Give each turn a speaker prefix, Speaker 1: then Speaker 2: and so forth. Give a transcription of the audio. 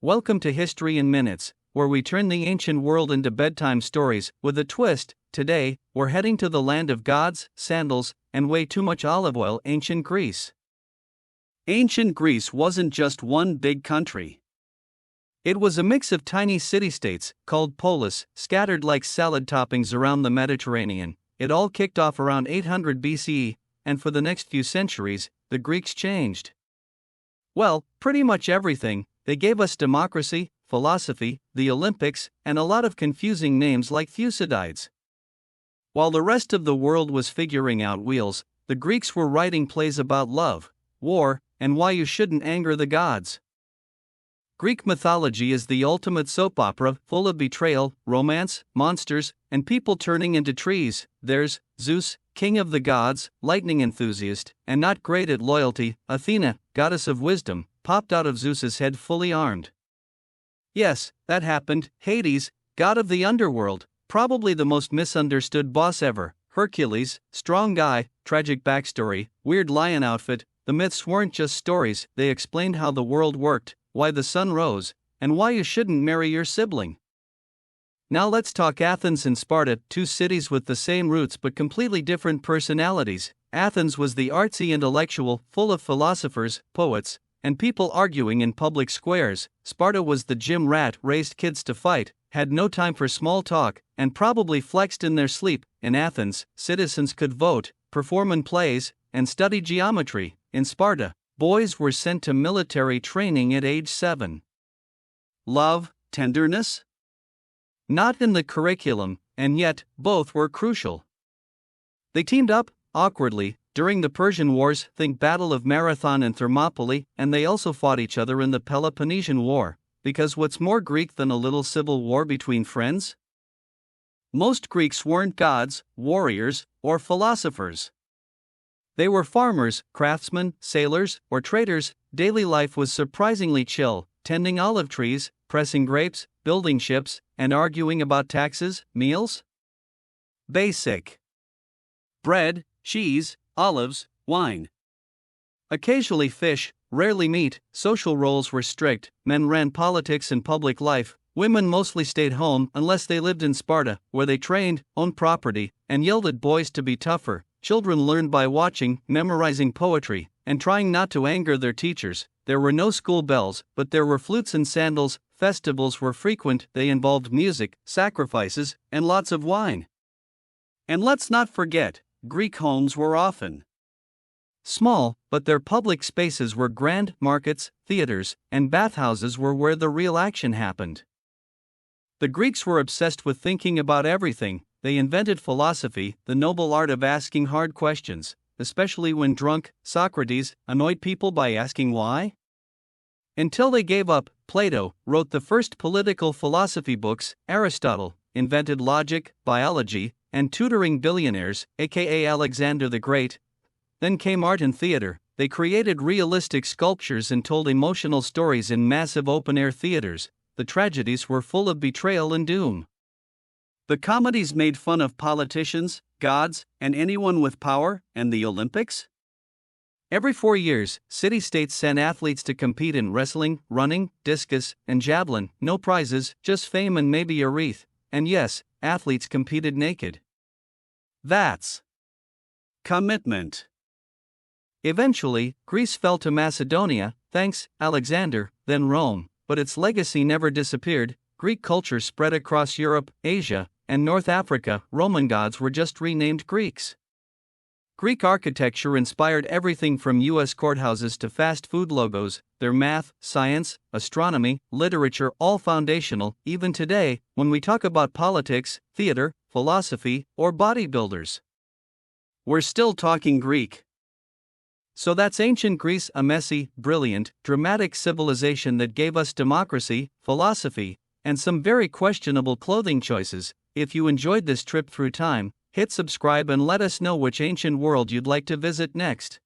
Speaker 1: Welcome to History in Minutes, where we turn the ancient world into bedtime stories with a twist. Today, we're heading to the land of gods, sandals, and way too much olive oil, ancient Greece. Ancient Greece wasn't just one big country. It was a mix of tiny city-states, called polis, scattered like salad toppings around the Mediterranean. It all kicked off around 800 BCE, and for the next few centuries, the Greeks changed. Well, pretty much everything. They gave us democracy, philosophy, the Olympics, and a lot of confusing names like Thucydides. While the rest of the world was figuring out wheels, the Greeks were writing plays about love, war, and why you shouldn't anger the gods. Greek mythology is the ultimate soap opera, full of betrayal, romance, monsters, and people turning into trees. There's Zeus, king of the gods, lightning enthusiast, and not great at loyalty. Athena, goddess of wisdom, popped out of Zeus's head fully armed. Yes, that happened. Hades, god of the underworld, probably the most misunderstood boss ever. Hercules, strong guy, tragic backstory, weird lion outfit. The myths weren't just stories, they explained how the world worked, why the sun rose, and why you shouldn't marry your sibling. Now let's talk Athens and Sparta, two cities with the same roots but completely different personalities. Athens was the artsy intellectual, full of philosophers, poets, and people arguing in public squares. Sparta was the gym rat, raised kids to fight, had no time for small talk, and probably flexed in their sleep. In Athens, citizens could vote, perform in plays, and study geometry. In Sparta, boys were sent to military training at age 7. Love, tenderness? Not in the curriculum, and yet, both were crucial. They teamed up, awkwardly, during the Persian Wars, think Battle of Marathon and Thermopylae, and they also fought each other in the Peloponnesian War, because what's more Greek than a little civil war between friends? Most Greeks weren't gods, warriors, or philosophers. They were farmers, craftsmen, sailors, or traders. Daily life was surprisingly chill, tending olive trees, pressing grapes, building ships, and arguing about taxes, meals. Basic. Bread, cheese, olives, wine. Occasionally fish, rarely meat. Social roles were strict. Men ran politics and public life. Women mostly stayed home unless they lived in Sparta, where they trained, owned property, and yelled at boys to be tougher. Children learned by watching, memorizing poetry, and trying not to anger their teachers. There were no school bells, but there were flutes and sandals. Festivals were frequent. They involved music, sacrifices, and lots of wine. And let's not forget, Greek homes were often small, but their public spaces were grand. Markets, theaters, and bathhouses were where the real action happened. The Greeks were obsessed with thinking about everything. They invented philosophy, the noble art of asking hard questions, especially when drunk. Socrates annoyed people by asking why. Until they gave up, Plato wrote the first political philosophy books. Aristotle invented logic, biology, and tutoring billionaires, aka Alexander the Great. Then came art and theater. They created realistic sculptures and told emotional stories in massive open-air theaters. The tragedies were full of betrayal and doom. The comedies made fun of politicians, gods, and anyone with power. And the Olympics? Every 4 years, city-states sent athletes to compete in wrestling, running, discus, and javelin. No prizes, just fame and maybe a wreath. And yes, athletes competed naked. That's commitment. Eventually, Greece fell to Macedonia, thanks, Alexander, then Rome, but its legacy never disappeared. Greek culture spread across Europe, Asia, and North Africa. Roman gods were just renamed Greeks. Greek architecture inspired everything from U.S. courthouses to fast food logos. Their math, science, astronomy, literature, all foundational. Even today, when we talk about politics, theater, philosophy, or bodybuilders, we're still talking Greek. So that's ancient Greece, a messy, brilliant, dramatic civilization that gave us democracy, philosophy, and some very questionable clothing choices. If you enjoyed this trip through time, hit subscribe and let us know which ancient world you'd like to visit next.